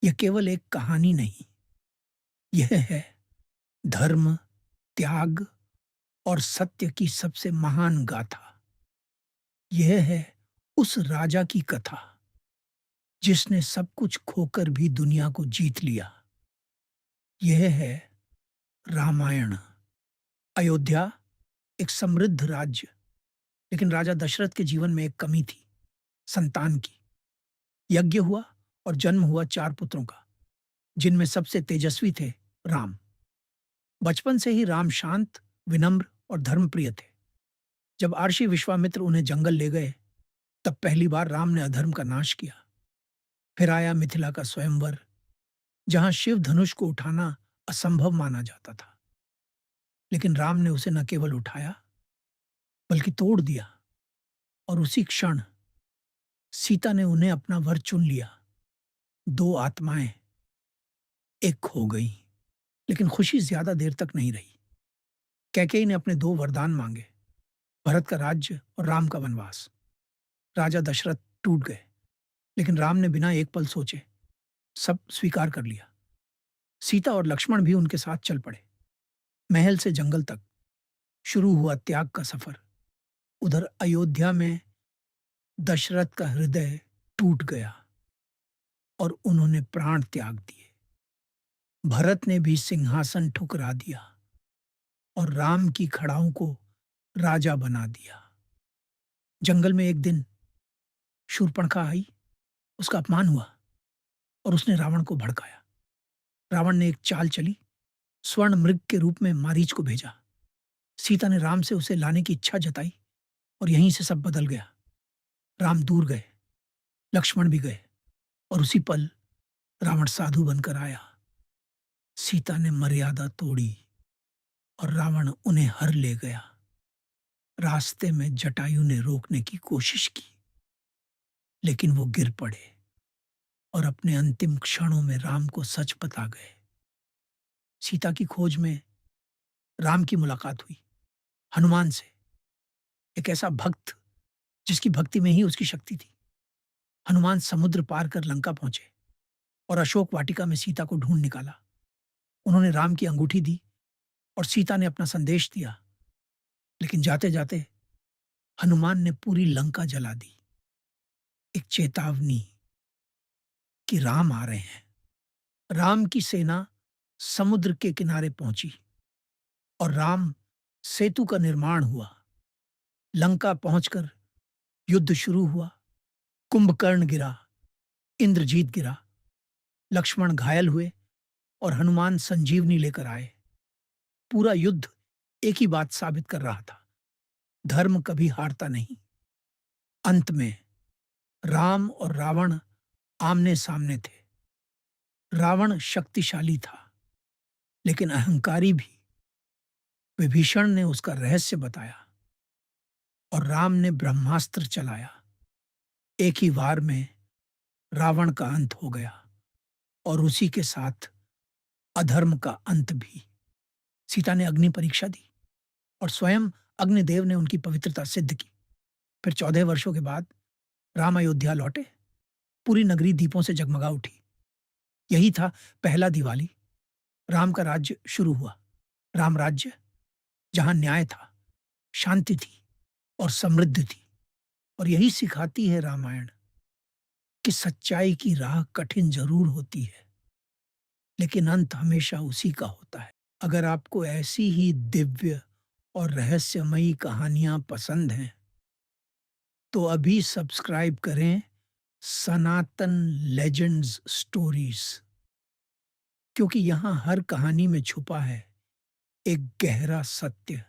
यह केवल एक कहानी नहीं, यह है धर्म, त्याग और सत्य की सबसे महान गाथा। यह है उस राजा की कथा जिसने सब कुछ खोकर भी दुनिया को जीत लिया। यह है रामायण। अयोध्या एक समृद्ध राज्य, लेकिन राजा दशरथ के जीवन में एक कमी थी, संतान की। यज्ञ हुआ और जन्म हुआ 4 पुत्रों का, जिनमें सबसे तेजस्वी थे राम। बचपन से ही राम शांत, विनम्र और धर्मप्रिय थे। जब आर्षि विश्वामित्र उन्हें जंगल ले गए, तब पहली बार राम ने अधर्म का नाश किया। फिर आया मिथिला का स्वयंवर, जहां शिव धनुष को उठाना असंभव माना जाता था। लेकिन राम ने उसे न केवल उठाया, बल्कि तोड़ दिया। और उसी क्षण सीता ने उन्हें अपना वर चुन लिया। 2 आत्माएं एक हो गई। लेकिन खुशी ज्यादा देर तक नहीं रही। कैकेयी ने अपने 2 वरदान मांगे, भरत का राज्य और राम का वनवास। राजा दशरथ टूट गए, लेकिन राम ने बिना एक पल सोचे सब स्वीकार कर लिया। सीता और लक्ष्मण भी उनके साथ चल पड़े। महल से जंगल तक शुरू हुआ त्याग का सफर। उधर अयोध्या में दशरथ का हृदय टूट गया और उन्होंने प्राण त्याग दिए। भरत ने भी सिंहासन ठुकरा दिया और राम की खड़ाओं को राजा बना दिया। जंगल में एक दिन शूर्पणखा आई, उसका अपमान हुआ और उसने रावण को भड़काया। रावण ने एक चाल चली, स्वर्ण मृग के रूप में मारीच को भेजा। सीता ने राम से उसे लाने की इच्छा जताई और यहीं से सब बदल गया। राम दूर गए, लक्ष्मण भी गए और उसी पल रावण साधु बनकर आया। सीता ने मर्यादा तोड़ी और रावण उन्हें हर ले गया। रास्ते में जटायु ने रोकने की कोशिश की, लेकिन वो गिर पड़े और अपने अंतिम क्षणों में राम को सच बता गए। सीता की खोज में राम की मुलाकात हुई हनुमान से, एक ऐसा भक्त जिसकी भक्ति में ही उसकी शक्ति थी। हनुमान समुद्र पार कर लंका पहुंचे और अशोक वाटिका में सीता को ढूंढ निकाला। उन्होंने राम की अंगूठी दी और सीता ने अपना संदेश दिया। लेकिन जाते जाते हनुमान ने पूरी लंका जला दी, एक चेतावनी कि राम आ रहे हैं। राम की सेना समुद्र के किनारे पहुंची और राम सेतु का निर्माण हुआ। लंका पहुंचकर युद्ध शुरू हुआ। कुंभकर्ण गिरा, इंद्रजीत गिरा, लक्ष्मण घायल हुए और हनुमान संजीवनी लेकर आए। पूरा युद्ध एक ही बात साबित कर रहा था, धर्म कभी हारता नहीं। अंत में राम और रावण आमने सामने थे। रावण शक्तिशाली था, लेकिन अहंकारी भी। विभीषण ने उसका रहस्य बताया और राम ने ब्रह्मास्त्र चलाया। एक ही वार में रावण का अंत हो गया और उसी के साथ अधर्म का अंत भी। सीता ने अग्नि परीक्षा दी और स्वयं अग्निदेव ने उनकी पवित्रता सिद्ध की। फिर 14 वर्षों के बाद राम अयोध्या लौटे। पूरी नगरी दीपों से जगमगा उठी। यही था पहला दिवाली। राम का राज्य शुरू हुआ। राम राज्य, जहां न्याय था, शांति थी और समृद्धि थी। और यही सिखाती है रामायण कि सच्चाई की राह कठिन जरूर होती है, लेकिन अंत हमेशा उसी का होता है। अगर आपको ऐसी ही दिव्य और रहस्यमयी कहानियां पसंद हैं, तो अभी सब्सक्राइब करें सनातन लेजेंड्स स्टोरीज, क्योंकि यहां हर कहानी में छुपा है एक गहरा सत्य।